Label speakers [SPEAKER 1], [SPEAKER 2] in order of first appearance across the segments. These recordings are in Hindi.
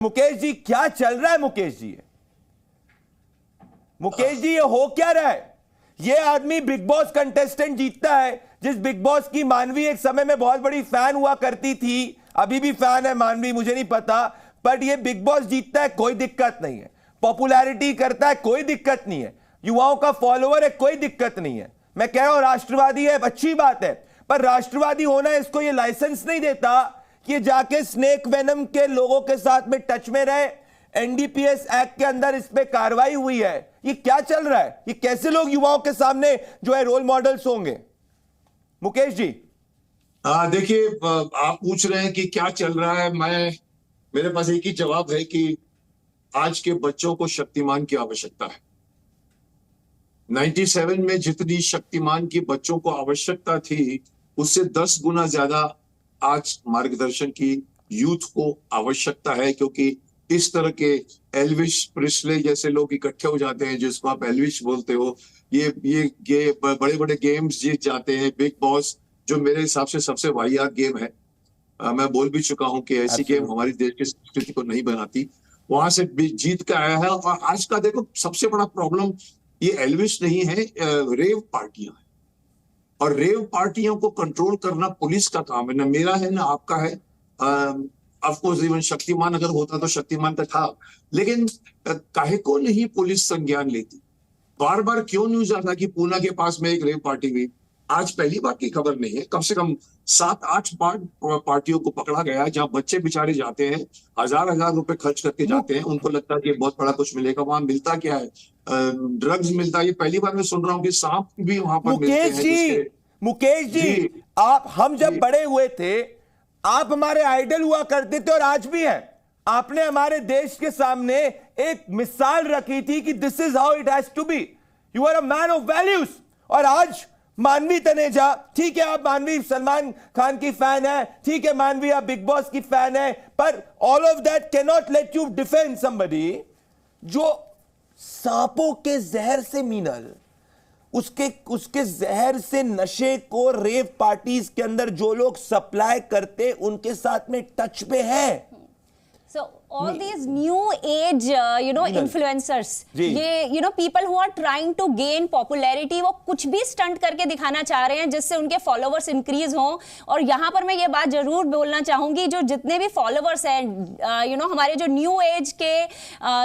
[SPEAKER 1] मुकेश जी क्या चल रहा है? मुकेश जी ये हो क्या रहा है? ये आदमी बिग बॉस कंटेस्टेंट जीतता है, जिस बिग बॉस की मानवी एक समय में बहुत बड़ी फैन हुआ करती थी, अभी भी फैन है मानवी, मुझे नहीं पता, बट ये बिग बॉस जीतता है, कोई दिक्कत नहीं है। पॉपुलैरिटी करता है, कोई दिक्कत नहीं है। युवाओं का फॉलोअर है, कोई दिक्कत नहीं है। मैं कह रहा हूं राष्ट्रवादी है, अच्छी बात है, पर राष्ट्रवादी होना इसको ये लाइसेंस नहीं देता कि जाके स्नेक वेनम के लोगों के साथ में टच में रहे। एनडीपीएस एक्ट के अंदर इस पे कार्रवाई हुई है। ये क्या चल रहा है? ये कैसे लोग युवाओं के सामने जो है रोल मॉडल्स होंगे? मुकेश जी
[SPEAKER 2] देखिए, आप पूछ रहे हैं कि क्या चल रहा है। मेरे पास एक ही जवाब है कि आज के बच्चों को शक्तिमान की आवश्यकता है। 97 में जितनी शक्तिमान की बच्चों को आवश्यकता थी, उससे 10 गुना ज्यादा आज मार्गदर्शन की यूथ को आवश्यकता है, क्योंकि इस तरह के एल्विश प्रिस्ले जैसे लोग इकट्ठे हो जाते हैं, जिसको आप एल्विश बोलते हो। ये बड़े बड़े गेम्स जीत जाते हैं। बिग बॉस जो मेरे हिसाब से सबसे वाहियात गेम है, मैं बोल भी चुका हूं कि ऐसी गेम हमारी देश की संस्कृति को नहीं बनाती, वहां से जीत के आया है। और आज का देखो, सबसे बड़ा प्रॉब्लम ये एल्विश नहीं है, रेव पार्टियां हैं। और रेव पार्टियों को कंट्रोल करना पुलिस का काम है, ना मेरा है ना आपका है। ऑफकोर्स इवन शक्तिमान अगर होता तो शक्तिमान का था, लेकिन काहे को नहीं पुलिस संज्ञान लेती? बार बार क्यों न्यूज आता कि पूना के पास में एक रेव पार्टी हुई? आज पहली बात की खबर नहीं है, कम से कम 7-8 पार्टियों को पकड़ा गया, जहां बच्चे बेचारे जाते हैं, हजार रुपए खर्च करके जाते हैं। उनको लगता है कि बहुत बड़ा कुछ मिलेगा, वहां मिलता क्या है? ड्रग्स मिलता है। ये पहली बार मैं सुन रहा हूँ कि सांप भी वहां पर मिलते हैं।
[SPEAKER 1] मुकेश जी, हम जब बड़े हुए थे, आप हमारे आइडल हुआ करते थे और आज भी हैं। आपने हमारे देश के सामने एक मिसाल रखी थी कि this is how it has to be. You are a man of values. और आज मानवी तनेजा, ठीक है आप मानवी सलमान खान की फैन है, ठीक है मानवी आप बिग बॉस की फैन है, पर all of that can not let you defend somebody जो सांपों के जहर से मीनल, उसके जहर से नशे को रेव पार्टीज के अंदर जो लोग सप्लाई करते उनके साथ में टच पे है।
[SPEAKER 3] So all these new age, influencers, ये, people who are trying to gain popularity, वो कुछ भी स्टंट करके दिखाना चाह रहे हैं जिससे उनके फॉलोवर्स इंक्रीज हों। और यहाँ पर मैं ये बात जरूर बोलना चाहूंगी, जो जितने भी फॉलोवर्स हैं, हमारे जो न्यू एज के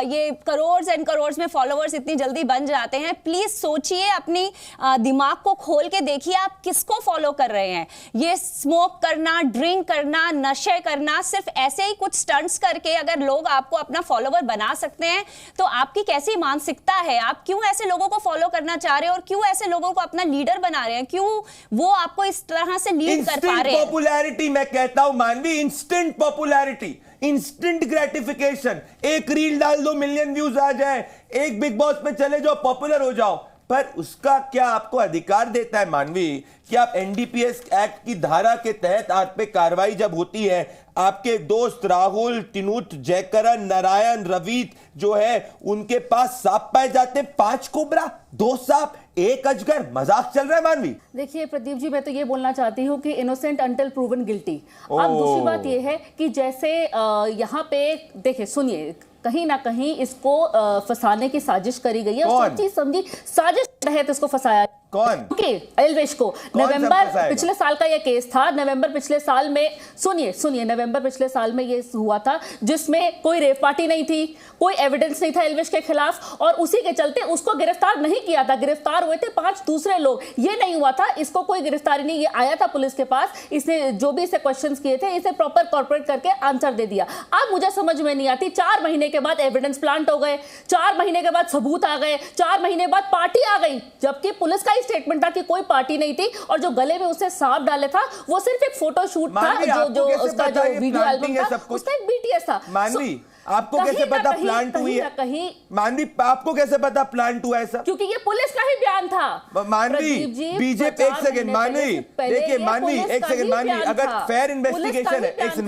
[SPEAKER 3] ये करोड़ एंड करोड़ में फॉलोवर्स इतनी जल्दी बन जाते हैं, प्लीज सोचिए, अपनी दिमाग को खोल के देखिए आप किसको फॉलो कर रहे हैं। ये स्मोक करना, ड्रिंक करना, नशे करना, सिर्फ ऐसे ही कुछ स्टंट्स करके अगर लोग आपको अपना फॉलोवर बना सकते हैं, तो आपकी कैसी मानसिकता है? आप क्यों ऐसे लोगों को फॉलो करना चाह रहे हैं और क्यों ऐसे लोगों को अपना लीडर बना रहे हैं? क्यों वो आपको इस तरह से लीड कर पा रहे हैं?
[SPEAKER 1] पॉपुलैरिटी, मैं कहता हूं मानवी, इंस्टेंट पॉपुलैरिटी, इंस्टेंट ग्रेटिफिकेशन। एक रील डाल दो, मिलियन व्यूज आ जाए, एक बिग बॉस में चले जाओ, पॉपुलर हो जाओ। पर उसका क्या आपको अधिकार देता है मानवी कि आप एनडीपीएस एक्ट की धारा के तहत आप पे कार्रवाई जब होती है, आपके दोस्त राहुल, टिनुत, जयकरण, नारायण, रवीत जो है, उनके पास सांप पाए जाते हैं, 5 कोबरा, 2 सांप, 1 अजगर। मजाक चल रहा है मानवी?
[SPEAKER 4] देखिए प्रदीप जी, मैं तो ये बोलना चाहती हूँ कि इनोसेंट अंटिल प्रूवन गिल्टी। अब दूसरी बात ये है कि जैसे यहाँ पे देखिए, सुनिए, कहीं ना कहीं इसको फंसाने की साजिश करी गई है। सोची समझी साजिश तहत इसको फंसाया।
[SPEAKER 1] कौन?
[SPEAKER 4] एल्विश को। नवंबर पिछले साल का ये केस था। नवंबर पिछले साल में, सुनिए, नवंबर पिछले साल में ये हुआ था, जिसमें कोई रेव पार्टी नहीं थी, कोई एविडेंस नहीं था एल्विश के खिलाफ, और उसी के चलते उसको गिरफ्तार नहीं किया था। गिरफ्तार हुए थे 5 दूसरे लोग, ये नहीं हुआ था। इसको कोई गिरफ्तारी नहीं, ये आया था पुलिस के पास, इसने जो भी इसे क्वेश्चंस किए थे, इसे प्रॉपर कॉर्पोरेट करके आंसर दे दिया। अब मुझे समझ में नहीं आती, 4 महीने के बाद एविडेंस प्लांट हो गए, 4 महीने के बाद सबूत आ गए, 4 महीने बाद पार्टी आ गई, जबकि पुलिस का स्टेटमेंट था कि कोई पार्टी नहीं थी, और जो गले में उसने सांप डाले था वो सिर्फ एक फोटो शूट था, जो उसका जो वीडियो एल्बम था उसका एक बीटीएस था।
[SPEAKER 1] मानवी, आपको कैसे पता प्लांट हुई है?
[SPEAKER 4] कहीं
[SPEAKER 1] मानवी, आपको कैसे पता प्लांट हुआ है?
[SPEAKER 4] क्योंकि ये पुलिस का ही बयान था।
[SPEAKER 1] मानवी, बीजेपी, एक सेकंड मानवी, देखिए मानवी, एक सेकंड मानवी, अगर फेयर इन्वेस्टिगेशन है, एक सेकंड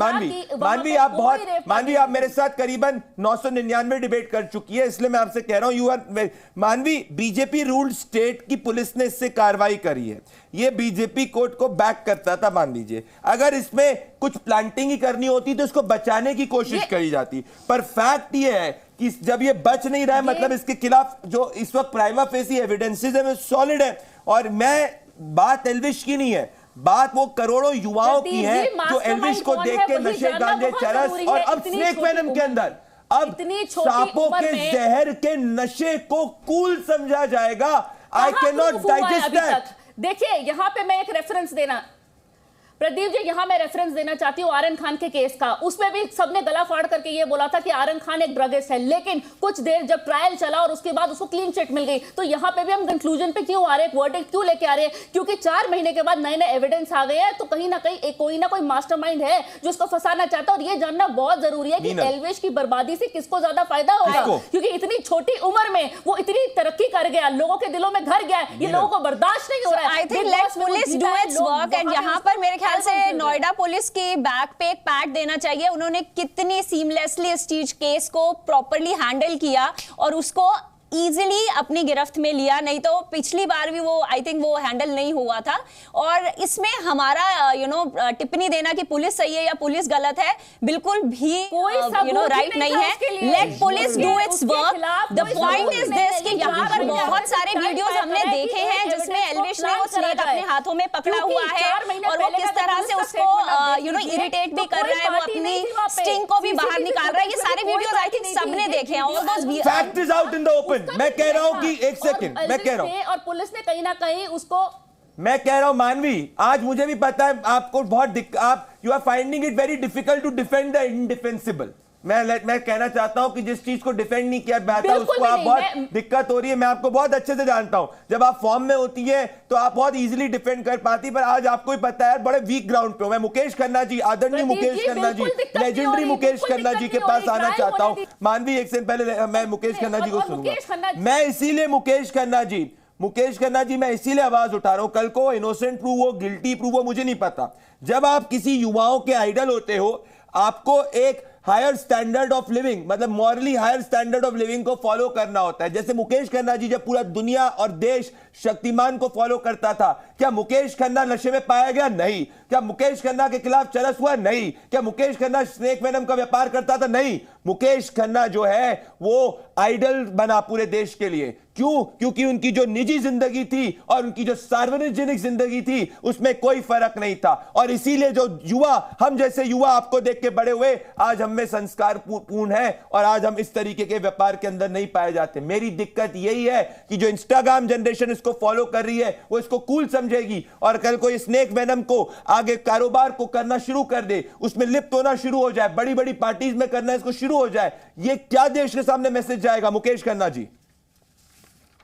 [SPEAKER 1] मानवी, आप मेरे साथ करीबन 999 डिबेट कर चुकी है, इसलिए मैं आपसे कह रहा हूं, यू आर मानवी, बीजेपी रूल्ड स्टेट की पुलिस ने इससे कार्रवाई करी है, ये बीजेपी कोर्ट को बैक करता था। मान लीजिए अगर इसमें कुछ प्लांटिंग ही करनी होती तो इसको बचाने की कोशिश करी जाती। पर फैक्ट ये है कि जब ये बच नहीं रहा है, मतलब इसके खिलाफ जो इस वक्त प्राइमा फेसी एविडेंसेस है वो सॉलिड है। और मैं बात एल्विश की नहीं है, बात वो करोड़ों युवाओं की है जो एल्विश को देख के नशे, गांजे, चरस और अब स्नेक वेनम के अंदर अब सांपों के जहर के नशे को कूल समझा जाएगा। I can not digest that.
[SPEAKER 4] देखिए यहां पे मैं एक रेफरेंस देना, प्रदीप जी यहां मैं रेफरेंस देना चाहती हूं आर्यन खान के केस का। उसमें भी सबने गला फाड़ करके ये बोला था कि आर्यन खान एक ड्रगिस्ट है, लेकिन कुछ देर जब ट्रायल चला और उसके बाद उसको क्लीन चिट मिल गई, तो यहां पे भी हम कंक्लूजन पे क्यों आ रहे हैं, वर्डिक्ट क्यों लेके आ रहे हैं? क्योंकि 4 महीने के बाद नए नए एविडेंस आ गए हैं, तो कहीं ना कहीं कोई ना कोई मास्टरमाइंड है जो उसको फंसाना चाहता है। और ये जानना बहुत जरूरी है कि एल्विश की बर्बादी से किसको ज्यादा फायदा होगा, क्योंकि इतनी छोटी उम्र में वो इतनी तरक्की कर गया, लोगों के दिलों में घर गया, ये लोगों को बर्दाश्त नहीं हो रहा है।
[SPEAKER 3] I think late police do its work. And यहाँ पर मेरे ख्याल से नोएडा पुलिस के बैक पे एक पैट देना चाहिए। उन्होंने कितनी सीमलेसली इस चीज केस को प्रॉपर्ली हैंडल किया और उसको इजीली अपनी गिरफ्त में लिया, नहीं तो पिछली बार भी वो आई थिंक वो हैंडल नहीं हुआ था। और इसमें हमारा टिप्पणी देना कि पुलिस सही है या पुलिस गलत है बिल्कुल भी राइट नहीं है। Let police do its work. The point is this कि यहाँ पर बहुत सारे वीडियोस हमने देखे हैं जिसमें एल्विश ने वो स्नेक अपने हाथों में पकड़ा हुआ है और वो किस तरह से उसको इरिटेट भी कर रहा है, वो अपनी स्टिंग को भी बाहर निकाल रहा है। ये सारे वीडियोस आई थिंक सबने देखे हैं। All those
[SPEAKER 1] fact is out in the open. मैं कह रहा हूं कि एक सेकंड, मैं कह रहा हूं
[SPEAKER 4] और पुलिस ने कहीं ना कहीं उसको,
[SPEAKER 1] मैं कह रहा हूं मानवी, आज मुझे भी पता है आपको बहुत आप you are finding it very difficult to defend the indefensible. मैं कहना चाहता हूं कि जिस चीज को डिफेंड नहीं किया जाता उसको आप बहुत दिक्कत हो रही है। मैं आपको बहुत अच्छे से जानता हूं, जब आप फॉर्म में होती है तो आप बहुत इजीली डिफेंड कर पाती, पर आज आपको ही पता है बड़े वीक ग्राउंड पे हो। मैं मुकेश खन्ना जी, आदरणीय मुकेश खन्ना जी, लेजेंडरी मुकेश खन्ना जी के पास आना चाहता हूं। मानवी एक सेकंड पहले मैं मुकेश खन्ना जी को सुनूंगा। मैं इसीलिए मुकेश खन्ना जी मैं इसीलिए आवाज उठा रहा हूं। कल को इनोसेंट प्रूव हो, गिल्टी प्रूव हो, मुझे नहीं पता। जब आप किसी युवाओं के आइडल होते हो, आपको एक हायर स्टैंडर्ड ऑफ लिविंग, मतलब morally higher standard of living को फॉलो करना होता है। जैसे मुकेश खन्ना जी जब पूरा दुनिया और देश शक्तिमान को फॉलो करता था, क्या मुकेश खन्ना नशे में पाया गया? नहीं। क्या मुकेश खन्ना के खिलाफ चरस हुआ? नहीं। क्या मुकेश खन्ना स्नेक वेनम का व्यापार करता था? नहीं। मुकेश खन्ना जो है वो आइडल बना पूरे देश के लिए। क्यों? क्योंकि उनकी जो निजी जिंदगी थी और उनकी जो सार्वजनिक जिंदगी थी उसमें कोई फर्क नहीं था। और इसीलिए जो युवा, हम जैसे युवा आपको देख के बड़े हुए, आज हम में संस्कार पूर्ण है और आज हम इस तरीके के व्यापार के अंदर नहीं पाए जाते। मेरी दिक्कत यही है कि जो इंस्टाग्राम जनरेशन इसको फॉलो कर रही है वो इसको कूल समझेगी और कल को स्नेक वेनम को आगे कारोबार को करना शुरू कर दे, उसमें लिप्त होना शुरू हो जाए, बड़ी बड़ी पार्टीज में करना इसको शुरू हो जाए। ये क्या देश के सामने मैसेज जाएगा? मुकेश खन्ना जी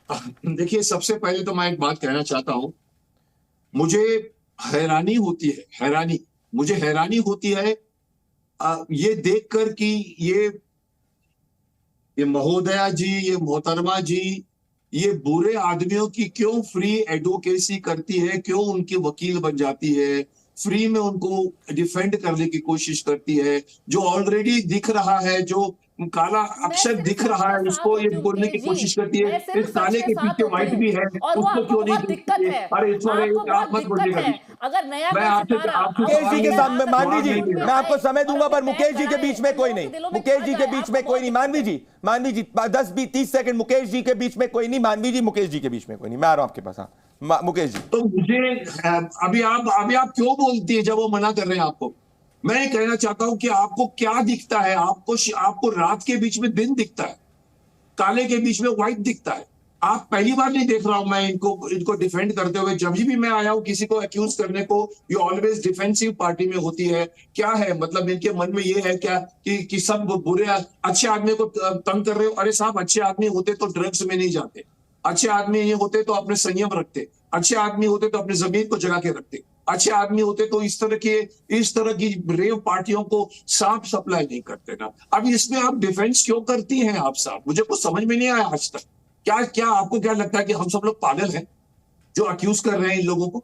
[SPEAKER 2] देखिए, सबसे पहले तो मैं एक बात कहना चाहता हूं। मुझे हैरानी होती है ये देखकर कि ये महोदया जी, ये मोहतरमा जी, ये बुरे आदमियों की क्यों फ्री एडवोकेसी करती है, क्यों उनकी वकील बन जाती है, फ्री में उनको डिफेंड करने की कोशिश करती है। जो ऑलरेडी दिख रहा है, जो काला अक्षर दिख रहा है, उसको ये बोलने की कोशिश करती है इस काले के पीछे व्हाइट भी है, उसको क्यों नहीं दिक्कत है? अरे आप मत बोलिएगा।
[SPEAKER 4] अगर नया
[SPEAKER 1] मुकेश जी के सामने, मानवी जी मैं आपको समय दूंगा, पर मुकेश जी के बीच में कोई नहीं, मुकेश जी के बीच में कोई नहीं। मानवी जी 10-20-30 सेकंड, मुकेश जी के बीच में कोई नहीं। मानवी जी, मुकेश जी के बीच में कोई नहीं। मैं आ रहा हूं आपके पास। हाँ मुकेश जी।
[SPEAKER 2] तो मुझे अभी आप क्यों बोलती है जब वो मना कर रहे हैं आपको? मैं कहना चाहता हूं कि आपको क्या दिखता है? आपको रात के बीच में दिन दिखता है, काले के बीच में व्हाइट दिखता है। आप पहली बार नहीं देख रहा हूं मैं इनको डिफेंड करते हुए। जब भी मैं आया हूं किसी को एक्यूज करने को, ये ऑलवेज डिफेंसिव पार्टी में होती है। क्या है मतलब इनके मन में ये है क्या कि सब बुरे अच्छे आदमी को तंग कर रहे हो? अरे साहब, अच्छे आदमी होते तो ड्रग्स में नहीं जाते, अच्छे आदमी ये होते तो अपने संयम रखते, अच्छे आदमी होते तो अपनी जमीन को जगा के रखते, अच्छे आदमी होते तो इस तरह की रेव पार्टियों को सांप सप्लाई नहीं करते ना। अब इसमें आप डिफेंस क्यों करती हैं आप साहब? मुझे कुछ समझ में नहीं आया आज तक। क्या आपको क्या लगता है कि हम सब लोग पागल हैं जो अक्यूज कर रहे हैं इन लोगों को?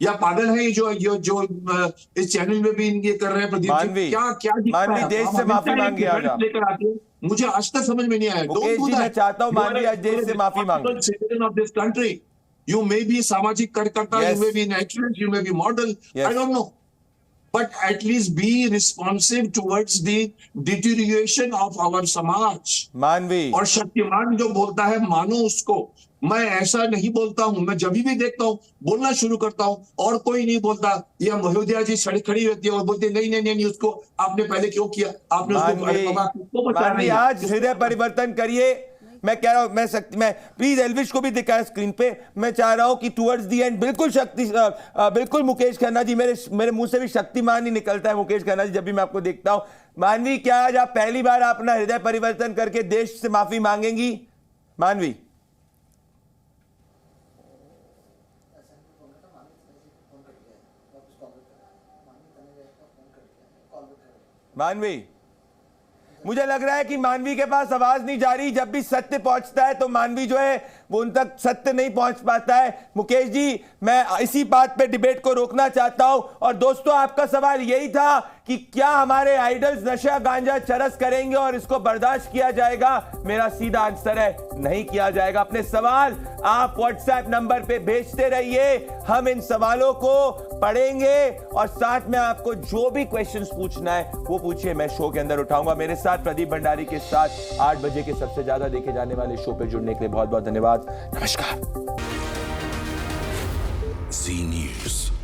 [SPEAKER 2] या पागल है जो इस चैनल में भी ये कर रहे हैं? प्रदीप जी, क्या
[SPEAKER 1] देश से माफी मांगी
[SPEAKER 2] लेकर आती है? मुझे आज तक समझ में नहीं आया।
[SPEAKER 1] मैं चाहता हूं मानवी आज देश से माफी मांगे।
[SPEAKER 2] Citizen of this country, you may be सामाजिक कार्यकर्ता, you may be an activist, you may be model, I don't know, but at least be responsive towards the deterioration of our समाज।
[SPEAKER 1] मानवी
[SPEAKER 2] और शक्तिमान जो बोलता है मानो उसको, मैं ऐसा नहीं बोलता हूं, मैं जब भी देखता हूं बोलना शुरू करता हूं और कोई नहीं बोलता, या महोदया जी सड़क खड़ी रहती है और बोलते नहीं नहीं नहीं उसको आपने पहले क्यों किया, आपने उसको अरे बाबा किसको बचा
[SPEAKER 1] मानवी
[SPEAKER 2] रही है?
[SPEAKER 1] आज हृदय परिवर्तन करिए। मैं कह रहा हूं, मैं प्लीज एल्विश को भी दिखाया स्क्रीन पे। मैं चाह रहा हूं कि टुवर्ड्स दी एंड बिल्कुल मुकेश खन्ना जी, मेरे मुंह से भी शक्तिमान ही निकलता है मुकेश खन्ना जी जब भी मैं आपको देखता हूं। मानवी, क्या आज आप पहली बार अपना हृदय परिवर्तन करके देश से माफी मांगेंगी? मानवी मानवी, मुझे लग रहा है कि मानवी के पास आवाज नहीं जा रही। जब भी सत्य पहुंचता है तो मानवी जो है वो उन तक सत्य नहीं पहुंच पाता है। मुकेश जी, मैं इसी बात पे डिबेट को रोकना चाहता हूं। और दोस्तों, आपका सवाल यही था कि क्या हमारे आइडल्स नशा गांजा चरस करेंगे और इसको बर्दाश्त किया जाएगा? मेरा सीधा आंसर है नहीं किया जाएगा। अपने सवाल आप व्हाट्सएप नंबर पे भेजते रहिए, हम इन सवालों को पढ़ेंगे और साथ में आपको जो भी क्वेश्चंस पूछना है वो पूछिए, मैं शो के अंदर उठाऊंगा। मेरे साथ प्रदीप भंडारी के साथ 8 बजे के सबसे ज्यादा देखे जाने वाले शो पे जुड़ने के लिए बहुत बहुत धन्यवाद। नमस्कार।
[SPEAKER 5] Zee News.